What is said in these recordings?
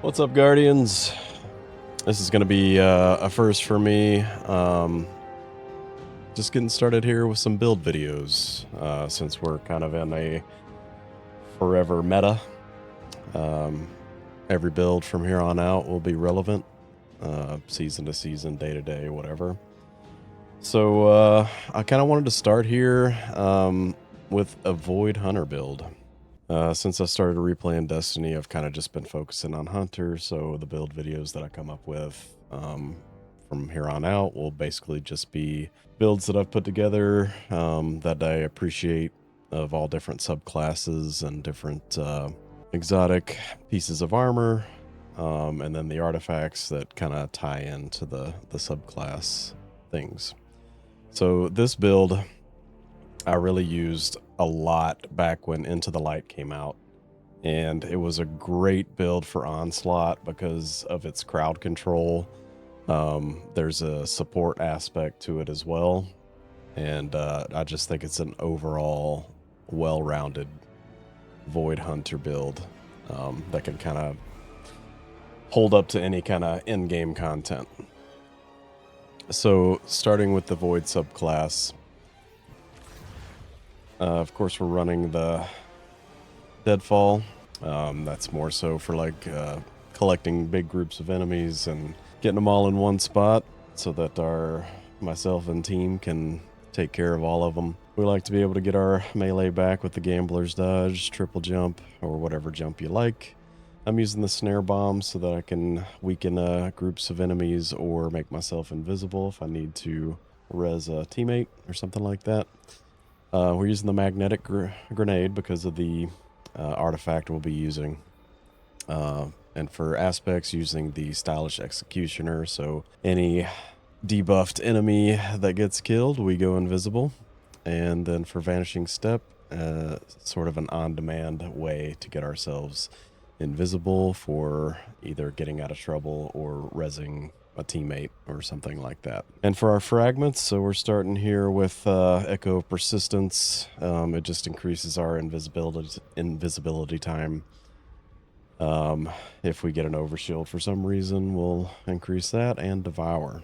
What's up, Guardians? This is going to be a first for me. Just getting started here with some build videos, since we're kind of in a forever meta. Every build from here on out will be relevant, season to season, day to day, whatever. So I kind of wanted to start here with a Void Hunter build. Since I started replaying Destiny, I've kind of just been focusing on Hunter, so the build videos that I come up with from here on out will basically just be builds that I've put together that I appreciate, of all different subclasses and different exotic pieces of armor, and then the artifacts that kind of tie into the subclass things. So this build I really used a lot back when Into the Light came out, and it was a great build for Onslaught because of its crowd control. There's a support aspect to it as well, and I just think it's an overall well-rounded Void Hunter build that can kind of hold up to any kind of in-game content. So starting with the Void subclass, of course, we're running the Deadfall. That's more so for like collecting big groups of enemies and getting them all in one spot so that myself and team can take care of all of them. We like to be able to get our melee back with the Gambler's Dodge, triple jump, or whatever jump you like. I'm using the snare bomb so that I can weaken groups of enemies or make myself invisible if I need to res a teammate or something like that. We're using the magnetic grenade because of the artifact we'll be using. And for aspects, using the stylish executioner, so any debuffed enemy that gets killed, we go invisible. And then for vanishing step, sort of an on-demand way to get ourselves invisible for either getting out of trouble or resing a teammate or something like that. And for our fragments, so we're starting here with Echo of Persistence. It just increases our invisibility time. If we get an overshield for some reason, we'll increase that, and Devour.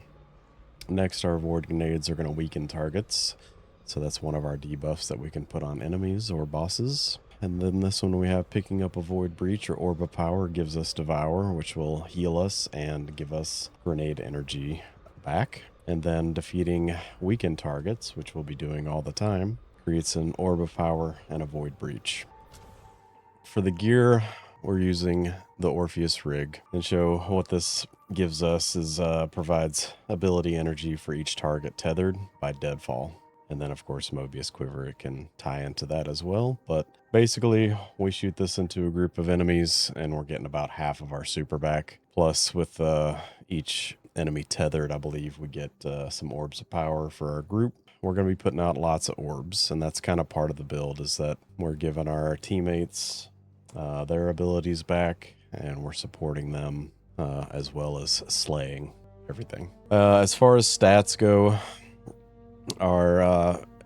Next, our Void Grenades are going to weaken targets. So that's one of our debuffs that we can put on enemies or bosses. And then this one we have Picking Up a Void Breach or Orb of Power gives us Devour, which will heal us and give us grenade energy back. And then Defeating Weakened Targets, which we'll be doing all the time, creates an Orb of Power and a Void Breach. For the gear, we're using the Orpheus Rig. And show what this gives us is provides ability energy for each target tethered by Deadfall. And then, of course, Mobius Quiver, it can tie into that as well. But basically, we shoot this into a group of enemies, and we're getting about half of our super back. Plus, with each enemy tethered, I believe we get some orbs of power for our group. We're going to be putting out lots of orbs, and that's kind of part of the build, is that we're giving our teammates their abilities back, and we're supporting them as well as slaying everything. As far as stats go,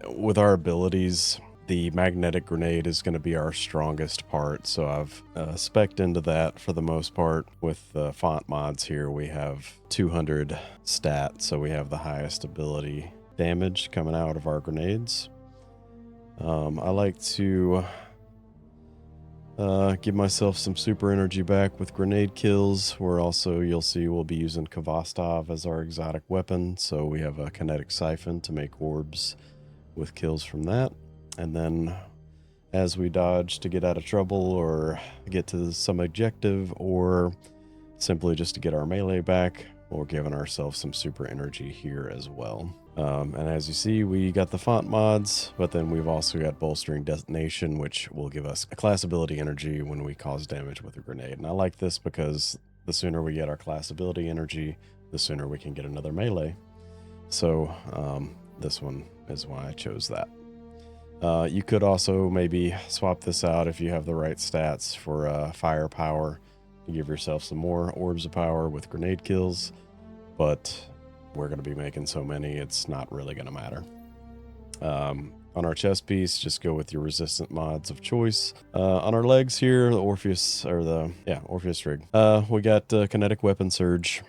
with our abilities, the magnetic grenade is going to be our strongest part, so I've spec'd into that for the most part. With the font mods here, we have 200 stat, so we have the highest ability damage coming out of our grenades. I like to give myself some super energy back with grenade kills. We're also, you'll see, we'll be using Kvostov as our exotic weapon, so we have a kinetic siphon to make orbs with kills from that. And then as we dodge to get out of trouble or get to some objective, or simply just to get our melee back, we're giving ourselves some super energy here as well. And as you see, we got the font mods, but then we've also got Bolstering Detonation, which will give us a class ability energy when we cause damage with a grenade. And I like this because the sooner we get our class ability energy, the sooner we can get another melee. So this one is why I chose that. You could also maybe swap this out if you have the right stats for firepower. You give yourself some more orbs of power with grenade kills, but we're going to be making so many, it's not really going to matter. On our chest piece, just go with your resistant mods of choice. On our legs here, the Orpheus Rig. We got kinetic weapon surge.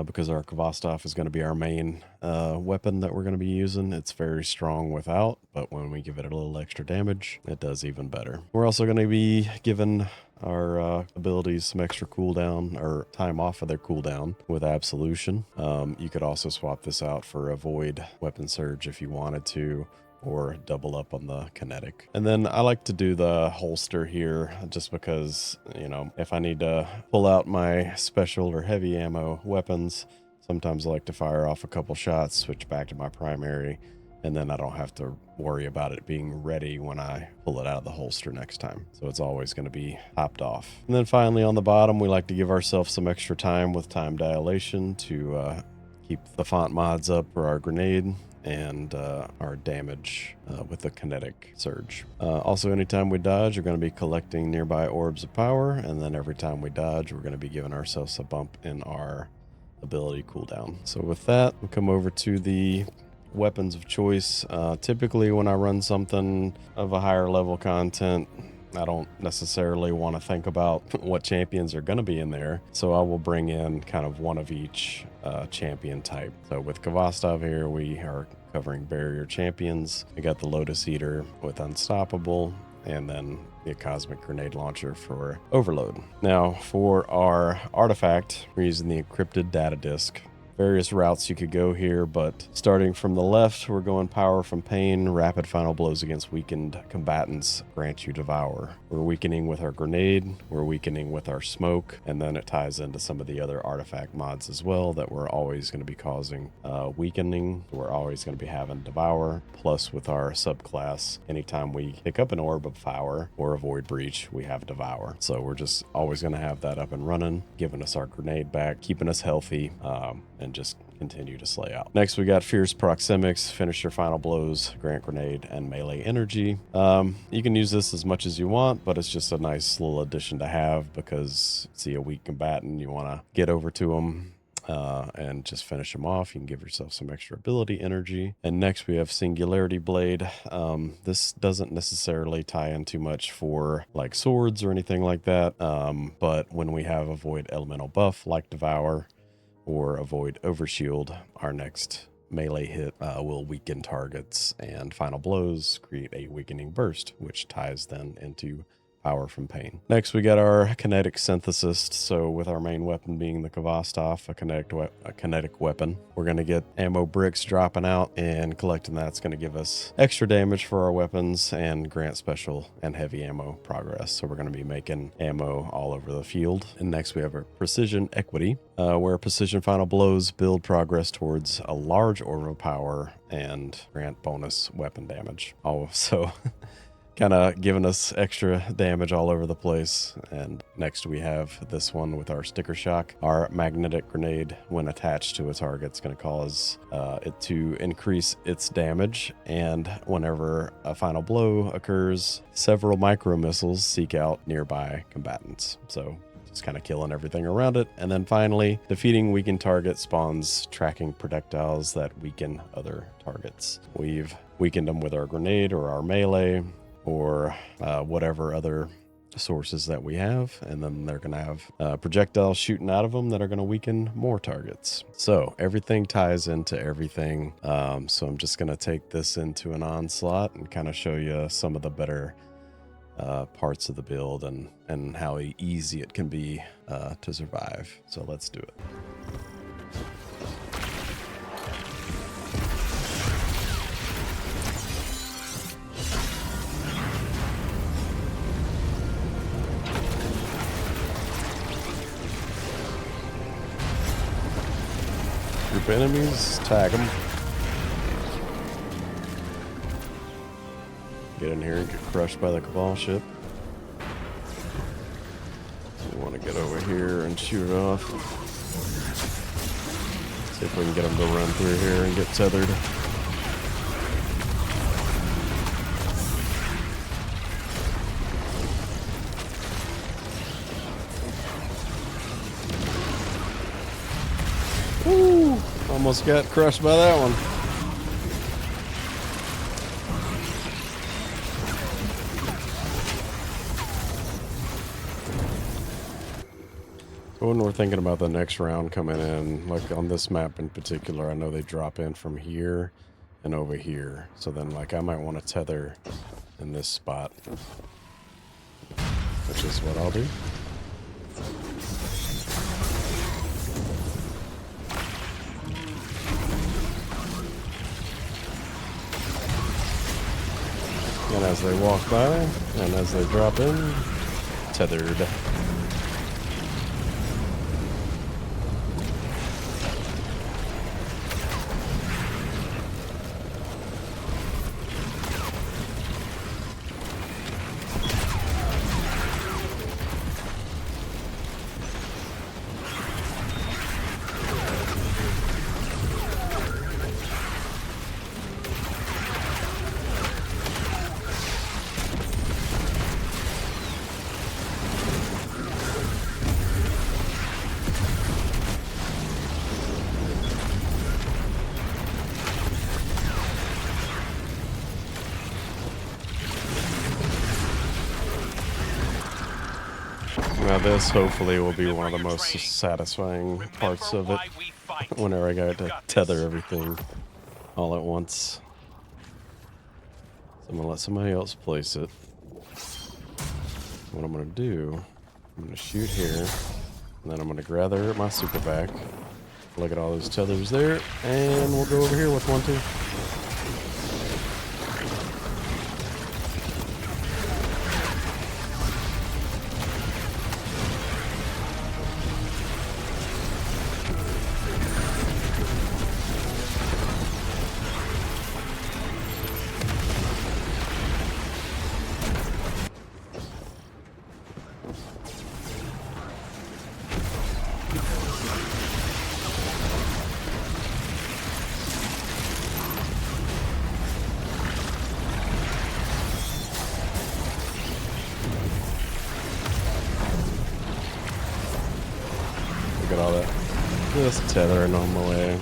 Because our Kvostov is going to be our main weapon that we're going to be using. It's very strong without, but when we give it a little extra damage, it does even better. We're also going to be giving our abilities some extra cooldown or time off of their cooldown with Absolution. You could also swap this out for a Void Weapon Surge if you wanted to, or double up on the kinetic. And then I like to do the holster here just because, you know, if I need to pull out my special or heavy ammo weapons, sometimes I like to fire off a couple shots, switch back to my primary, and then I don't have to worry about it being ready when I pull it out of the holster next time. So it's always going to be topped off. And then finally on the bottom, we like to give ourselves some extra time with time dilation to keep the font mods up for our grenade and our damage with the kinetic surge. Also, anytime we dodge, we're going to be collecting nearby orbs of power, and then every time we dodge, we're going to be giving ourselves a bump in our ability cooldown. So with that, we come over to the weapons of choice. Typically when I run something of a higher level content, I don't necessarily want to think about what champions are going to be in there, so I will bring in kind of one of each champion type. So with Kvostov here, we are covering barrier champions. We got the Lotus Eater with Unstoppable, and then the Cosmic Grenade Launcher for Overload. Now for our artifact, we're using the Encrypted Data Disk. Various routes you could go here, but starting from the left, we're going Power from Pain. Rapid final blows against weakened combatants grant you Devour. We're weakening with our grenade, we're weakening with our smoke, and then it ties into some of the other artifact mods as well that we're always going to be causing weakening. We're always going to be having Devour, plus with our subclass, anytime we pick up an Orb of Power or a Void Breach, we have Devour. So we're just always going to have that up and running, giving us our grenade back, keeping us healthy, and just continue to slay out. Next, we got Fierce Proxemics, finish your final blows, grant grenade, and melee energy. You can use this as much as you want, but it's just a nice little addition to have because see a weak combatant, you want to get over to them and just finish them off. You can give yourself some extra ability energy. And next we have Singularity Blade. This doesn't necessarily tie in too much for like swords or anything like that, but when we have a Void Elemental buff like Devour, or avoid Overshield, our next melee hit will weaken targets, and final blows create a weakening burst, which ties then into Power from Pain. Next, we got our kinetic synthesis. So with our main weapon being the Kvostov, a kinetic weapon, we're going to get ammo bricks dropping out, and collecting that's going to give us extra damage for our weapons and grant special and heavy ammo progress. So we're going to be making ammo all over the field. And next we have our Precision Equity, where precision final blows build progress towards a large orb of power and grant bonus weapon damage. Also, kind of giving us extra damage all over the place. And next we have this one with our Sticker Shock. Our magnetic grenade, when attached to a target, is going to cause it to increase its damage, and whenever a final blow occurs, several micro missiles seek out nearby combatants. So just kind of killing everything around it. And then finally, defeating weakened target spawns tracking projectiles that weaken other targets. We've weakened them with our grenade or our melee, or whatever other sources that we have, and then they're going to have projectiles shooting out of them that are going to weaken more targets. So everything ties into everything. So I'm just going to take this into an Onslaught and kind of show you some of the better parts of the build and how easy it can be to survive. So let's do it. Group enemies, tag them. Get in here and get crushed by the Cabal ship. We want to get over here and shoot it off. See if we can get them to run through here and get tethered. Woo! Almost got crushed by that one. But when we're thinking about the next round coming in, like on this map in particular, I know they drop in from here and over here. So then, like, I might want to tether in this spot, which is what I'll do. And as they walk by, and as they drop in, tethered. Now this hopefully will be one of the most satisfying parts of it, whenever I got to tether everything all at once. So I'm gonna let somebody else place it. What I'm gonna do, I'm gonna shoot here, and then I'm gonna gather my super back. Look at all those tethers there, and we'll go over here with one too. Look at all that. Just tethering on my way.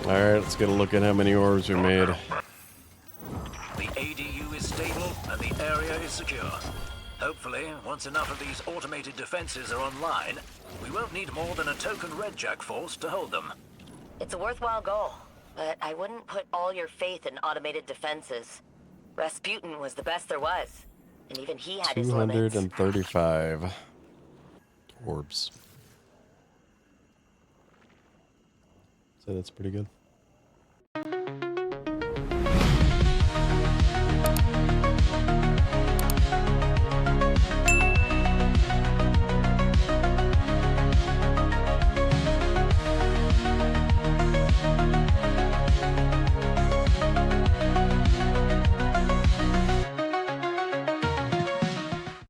Alright, let's get a look at how many orbs we made. The ADU is stable and the area is secure. Hopefully, once enough of these automated defenses are online, we won't need more than a token Redjack force to hold them. It's a worthwhile goal, but I wouldn't put all your faith in automated defenses. Rasputin was the best there was, and even he had his limits. 235 orbs. So that's pretty good.